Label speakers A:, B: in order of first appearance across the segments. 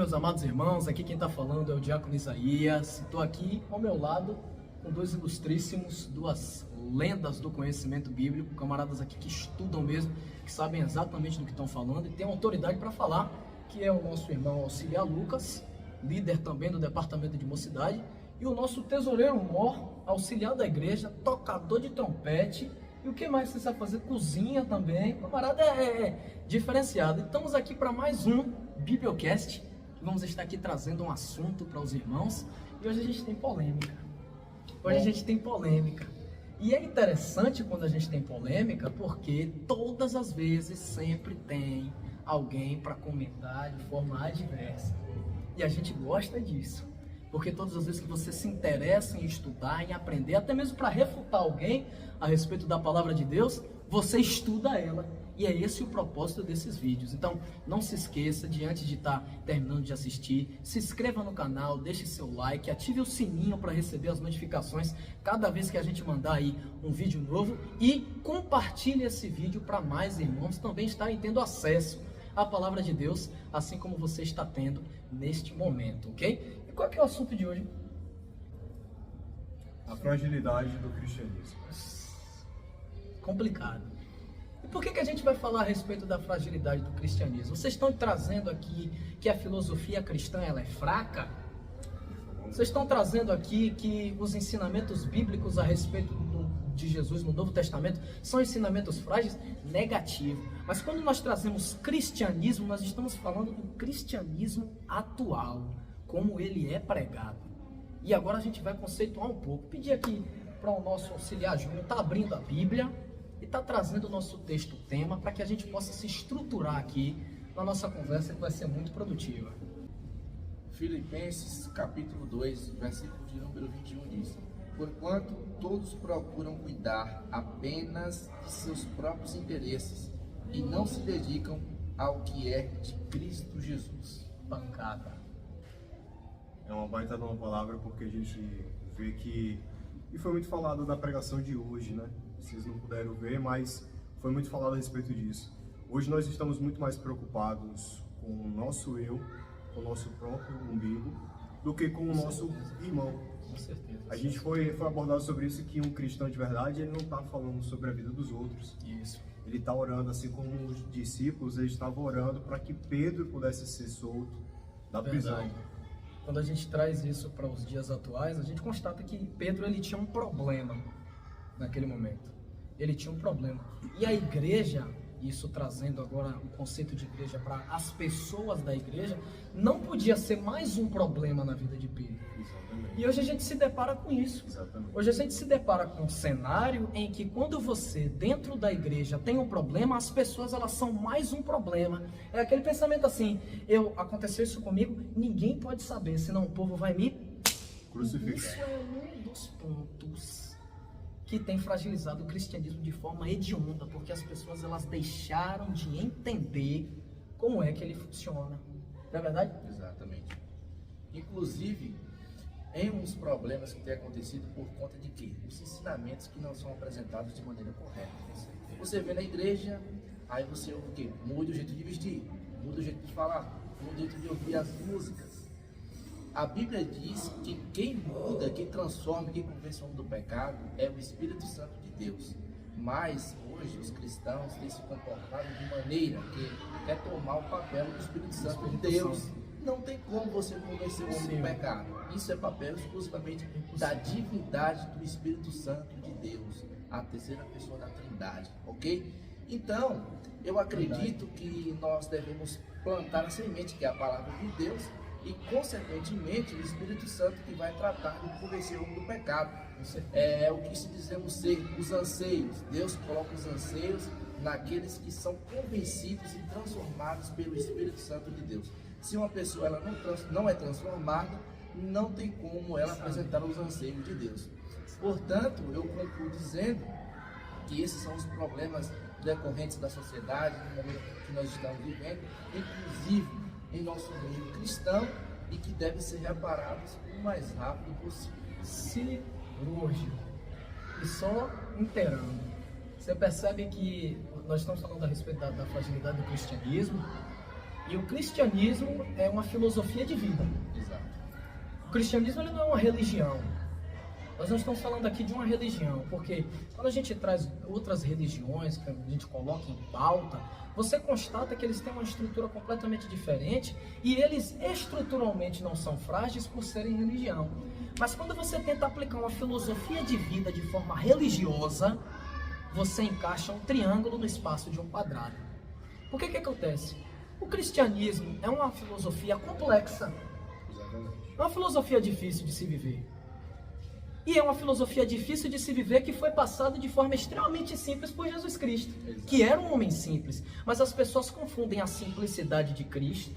A: meus amados irmãos, aqui quem está falando é o Diácono Isaías. Estou aqui ao meu lado com dois ilustríssimos, duas lendas do conhecimento bíblico, camaradas aqui que estudam mesmo, que sabem exatamente do que estão falando e têm autoridade para falar, que é o nosso irmão Auxiliar Lucas, líder também do departamento de mocidade, e o nosso tesoureiro mor, auxiliar da igreja, tocador de trompete. E o que mais você sabe fazer? Cozinha também. O camarada é diferenciado. Estamos aqui para mais um Bibliocast. Vamos estar aqui trazendo um assunto para os irmãos. E hoje a gente tem polêmica. E é interessante quando a gente tem polêmica, porque todas as vezes sempre tem alguém para comentar de forma adversa. E a gente gosta disso. Porque todas as vezes que você se interessa em estudar, em aprender, até mesmo para refutar alguém a respeito da palavra de Deus, você estuda ela. E é esse o propósito desses vídeos. Então, não se esqueça de, antes de estar terminando de assistir, se inscreva no canal, deixe seu like, ative o sininho para receber as notificações cada vez que a gente mandar aí um vídeo novo e compartilhe esse vídeo para mais irmãos também estarem tendo acesso à palavra de Deus, assim como você está tendo neste momento, ok? E qual que é o assunto de hoje?
B: A fragilidade do cristianismo.
A: Complicado. E por que a gente vai falar a respeito da fragilidade do cristianismo? Vocês estão trazendo aqui que a filosofia cristã ela é fraca? Vocês estão trazendo aqui que os ensinamentos bíblicos a respeito de Jesus no Novo Testamento são ensinamentos frágeis? Negativo. Mas quando nós trazemos cristianismo, nós estamos falando do cristianismo atual, como ele é pregado. E agora a gente vai conceituar um pouco. Pedir aqui para o nosso auxiliar Júnior, está abrindo a Bíblia e está trazendo o nosso texto tema para que a gente possa se estruturar aqui na nossa conversa, que vai ser muito produtiva.
C: Filipenses capítulo 2, versículo de número 21 diz: porquanto todos procuram cuidar apenas de seus próprios interesses e não se dedicam ao que é de Cristo Jesus.
A: Pancada.
B: É uma baita de uma palavra, porque a gente vê que, e foi muito falado da pregação de hoje, né? Vocês não puderam ver, mas foi muito falado a respeito disso. Hoje nós estamos muito mais preocupados com o nosso eu, com o nosso próprio umbigo, do que com o nosso irmão.
A: Com certeza.
B: A gente foi abordado sobre isso, que um cristão de verdade, ele não está falando sobre a vida dos outros.
A: Isso.
B: Ele está orando, assim como os discípulos, eles estavam orando para que Pedro pudesse ser solto da prisão.
A: Quando a gente traz isso para os dias atuais, a gente constata que Pedro ele tinha um problema naquele momento. Ele tinha um problema. E a igreja, isso trazendo agora o conceito de igreja para as pessoas da igreja, não podia ser mais um problema na vida de Pedro.
B: Exatamente.
A: E hoje a gente se depara com isso.
B: Exatamente.
A: Hoje a gente se depara com um cenário em que quando você, dentro da igreja, tem um problema, as pessoas elas são mais um problema. É aquele pensamento assim, aconteceu isso comigo, ninguém pode saber, senão o povo vai me
B: Crucificar.
A: Isso é um dos pontos que tem fragilizado o cristianismo de forma hedionda, porque as pessoas elas deixaram de entender como é que ele funciona. Não é verdade?
C: Exatamente. Inclusive, em uns problemas que têm acontecido por conta de quê? Os ensinamentos que não são apresentados de maneira correta. Você vê na igreja, aí você ouve o quê? Muda o jeito de vestir, muda o jeito de falar, muda o jeito de ouvir as músicas. A Bíblia diz que quem muda, quem transforma, quem convence o homem do pecado é o Espírito Santo de Deus. Mas hoje os cristãos têm se comportado de maneira que quer tomar o papel do Espírito Santo de Deus. Não tem como você convencer o homem do pecado. Isso é papel exclusivamente da divindade do Espírito Santo de Deus, a terceira pessoa da Trindade, ok? Então, eu acredito que nós devemos plantar a semente, que é a palavra de Deus, e consequentemente o Espírito Santo que vai tratar de convencer o homem do pecado. É o que se dizemos ser os anseios. Deus coloca os anseios naqueles que são convencidos e transformados pelo Espírito Santo de Deus. Se uma pessoa ela não é transformada, não tem como ela apresentar os anseios de Deus. Portanto, eu concluo dizendo que esses são os problemas decorrentes da sociedade, no momento que nós estamos vivendo, inclusive em nosso meio cristão, e que devem ser reparados o mais rápido possível.
A: Cirúrgico. E só inteirando. Você percebe que nós estamos falando a respeito da fragilidade do cristianismo, E o cristianismo é uma filosofia de vida.
C: Exato.
A: O cristianismo ele não é uma religião. Nós não estamos falando aqui de uma religião, porque quando a gente traz outras religiões, que a gente coloca em pauta, você constata que eles têm uma estrutura completamente diferente e eles estruturalmente não são frágeis por serem religião. Mas quando você tenta aplicar uma filosofia de vida de forma religiosa, você encaixa um triângulo no espaço de um quadrado. Por que acontece? O cristianismo é uma filosofia complexa.
B: Exatamente.
A: É uma filosofia difícil de se viver. E é uma filosofia difícil de se viver que foi passada de forma extremamente simples por Jesus Cristo, que era um homem simples. Mas as pessoas confundem a simplicidade de Cristo,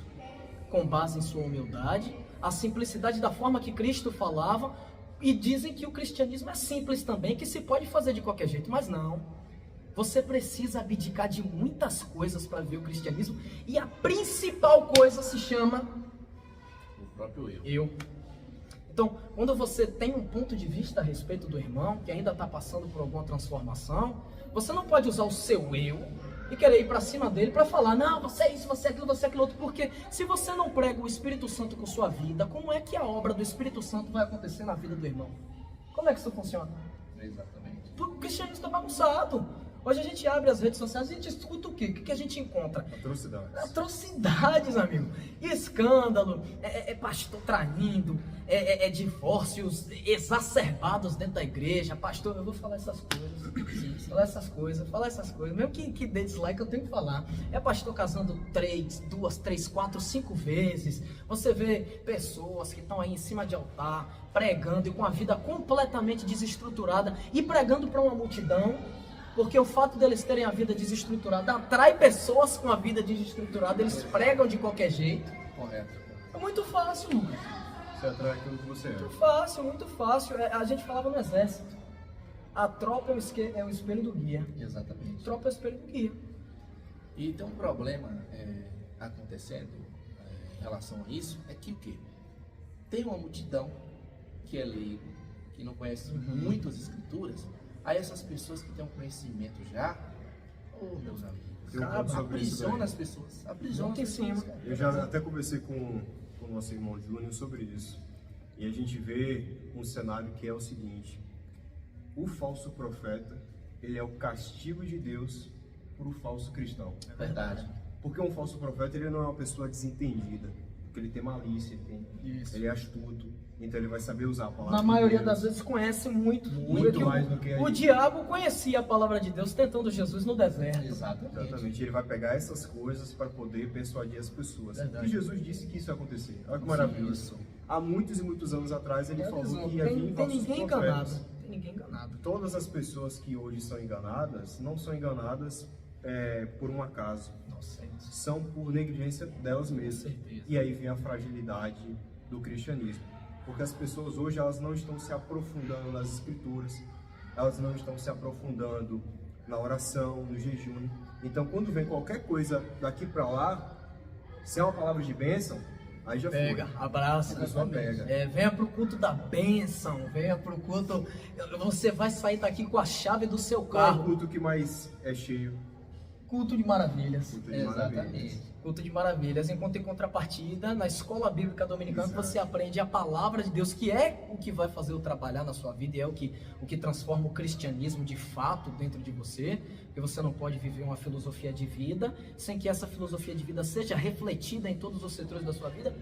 A: com base em sua humildade, a simplicidade da forma que Cristo falava, e dizem que o cristianismo é simples também, que se pode fazer de qualquer jeito, mas não. Você precisa abdicar de muitas coisas para ver o cristianismo, e a principal coisa se chama
C: O próprio eu.
A: eu. Então, quando você tem um ponto de vista a respeito do irmão, que ainda está passando por alguma transformação, você não pode usar o seu eu e querer ir para cima dele para falar, não, você é isso, você é aquilo outro, porque se você não prega o Espírito Santo com sua vida, como é que a obra do Espírito Santo vai acontecer na vida do irmão? Como é que isso funciona?
C: Exatamente.
A: O cristianismo está bagunçado. Hoje a gente abre as redes sociais e a gente escuta o quê? O que a gente encontra?
B: Atrocidades.
A: Atrocidades, amigo. Escândalo, pastor traindo, divórcios exacerbados dentro da igreja. Pastor, eu vou falar essas coisas. Falar essas coisas. Mesmo que dê dislike, eu tenho que falar. É pastor casando 2, 3, 4, 5 vezes. Você vê pessoas que estão aí em cima de altar, pregando e com a vida completamente desestruturada e pregando para uma multidão. Porque o fato deles terem a vida desestruturada atrai pessoas com a vida desestruturada, eles pregam de qualquer jeito.
C: Correto.
A: É muito fácil, Lucas.
B: Você atrai aquilo que você é.
A: Muito fácil. A gente falava no exército. A tropa é o espelho do guia.
C: Exatamente.
A: A tropa é o espelho do guia.
C: E tem um problema acontecendo em relação a isso, é que o quê? Tem uma multidão que é leigo, que não conhece muitas escrituras. Aí essas pessoas que têm um conhecimento já, meus amigos, aprisiona as pessoas. Aprisiona as pessoas.
B: Eu já até conversei com o nosso irmão Júnior sobre isso. E a gente vê um cenário que é o seguinte: o falso profeta, ele é o castigo de Deus para o falso cristão.
C: É verdade.
B: Porque um falso profeta, ele não é uma pessoa desentendida. Porque ele tem malícia, ele é astuto. Então ele vai saber usar a palavra
A: Na maioria das vezes conhece muito
B: mais do que a
A: o
B: gente.
A: diabo conhecia a palavra de Deus tentando Jesus no deserto.
C: Exatamente.
B: Ele vai pegar essas coisas para poder persuadir as pessoas.
A: Verdade.
B: E Jesus disse que isso ia acontecer. Olha que maravilhoso. Há muitos e muitos anos atrás ele falou que ia vir
A: tem
B: falsos
A: ninguém
B: profetas.
A: enganado. Tem ninguém enganado.
B: Todas as pessoas que hoje são enganadas, não são enganadas por um acaso. São por negligência delas mesmas.
A: certeza.
B: E aí vem a fragilidade do cristianismo. Porque as pessoas hoje, elas não estão se aprofundando nas escrituras, elas não estão se aprofundando na oração, no jejum. Então, quando vem qualquer coisa daqui para lá, se é uma palavra de bênção, aí já
A: Pega,
B: foi.
A: abraça,
B: A pessoa pega.
A: venha pro culto da bênção, venha pro culto, você vai sair daqui com a chave do seu
B: Qual é o
A: carro.
B: culto que mais é cheio?
A: Culto de maravilhas.
B: Culto de maravilhas.
C: Exatamente.
A: Culto de maravilhas, enquanto em contrapartida, na escola bíblica dominicana,
B: Exato.
A: você aprende a palavra de Deus, que é o que vai fazer o trabalhar na sua vida, e é o que transforma o cristianismo de fato dentro de você, porque você não pode viver uma filosofia de vida sem que essa filosofia de vida seja refletida em todos os setores da sua vida.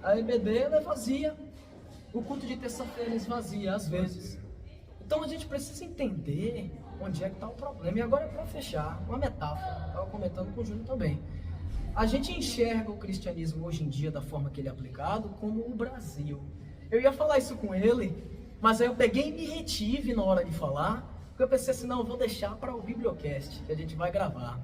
A: A EBD ela é vazia, o culto de terça-feira esvazia às vezes. Então a gente precisa entender onde é que está o problema. E agora, para fechar, uma metáfora, estava comentando com o Júnior também. A gente enxerga o cristianismo hoje em dia, da forma que ele é aplicado, como o Brasil. Eu ia falar isso com ele, mas aí eu peguei e me retive na hora de falar, porque eu pensei assim, não, eu vou deixar para o Bibliocast, que a gente vai gravar.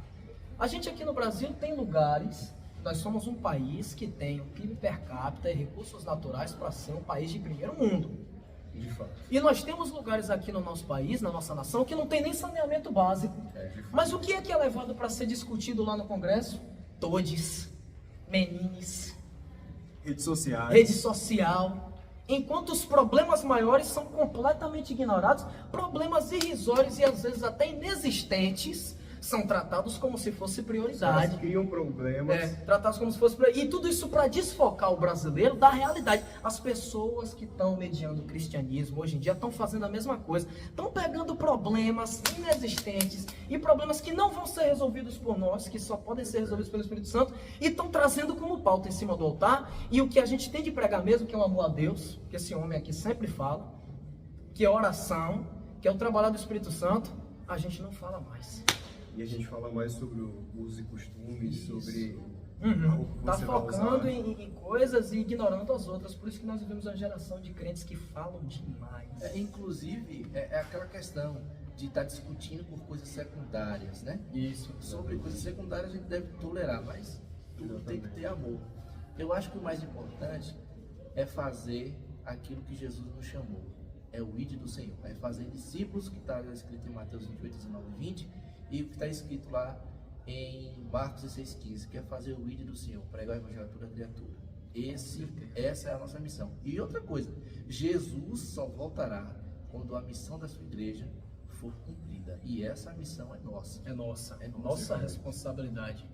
A: A gente aqui no Brasil tem lugares, nós somos um país que tem um PIB per capita e recursos naturais para ser um país de primeiro mundo.
B: De fato.
A: E nós temos lugares aqui no nosso país, na nossa nação, que não tem nem saneamento básico.
B: De fato.
A: Mas o que é levado para ser discutido lá no Congresso? Todes, menines,
B: Redes sociais.
A: rede social. Enquanto os problemas maiores são completamente ignorados, problemas irrisórios e às vezes até inexistentes são tratados como se fosse prioridade.
B: Elas criam problemas.
A: Tratados como se fosse prioridade. E tudo isso para desfocar o brasileiro da realidade. As pessoas que estão mediando o cristianismo hoje em dia estão fazendo a mesma coisa. Estão pegando problemas inexistentes e problemas que não vão ser resolvidos por nós, que só podem ser resolvidos pelo Espírito Santo, e estão trazendo como pauta em cima do altar. E o que a gente tem de pregar mesmo, que é o amor a Deus, que esse homem aqui sempre fala, que é oração, que é o trabalho do Espírito Santo, a gente não fala mais.
B: E a gente fala mais sobre usos e costumes, sobre
A: Tá focando em coisas e ignorando as outras. Por isso que nós vivemos uma geração de crentes que falam demais.
C: Inclusive, é aquela questão de estar discutindo por coisas secundárias, né?
A: Isso.
C: Sobre coisas secundárias a gente deve tolerar, mas tudo tem que ter amor. Eu acho que o mais importante é fazer aquilo que Jesus nos chamou. É o ide do Senhor. É fazer discípulos, que está escrito em Mateus 28, 19 e 20, e o que está escrito lá em Marcos 16,15, que é fazer o ide do Senhor, pregar o evangelho a toda criatura. Essa é a nossa missão. E outra coisa, Jesus só voltará quando a missão da sua igreja for cumprida. E essa missão é nossa.
A: É nossa responsabilidade.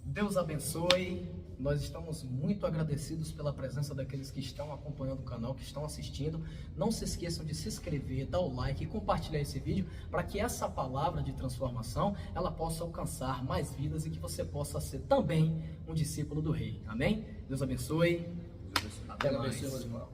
A: Deus abençoe. Nós estamos muito agradecidos pela presença daqueles que estão acompanhando o canal, que estão assistindo. Não se esqueçam de se inscrever, dar o like e compartilhar esse vídeo para que essa palavra de transformação ela possa alcançar mais vidas e que você possa ser também um discípulo do Rei. Amém? Deus abençoe.
C: Até mais.
A: Deus abençoe, meus irmãos.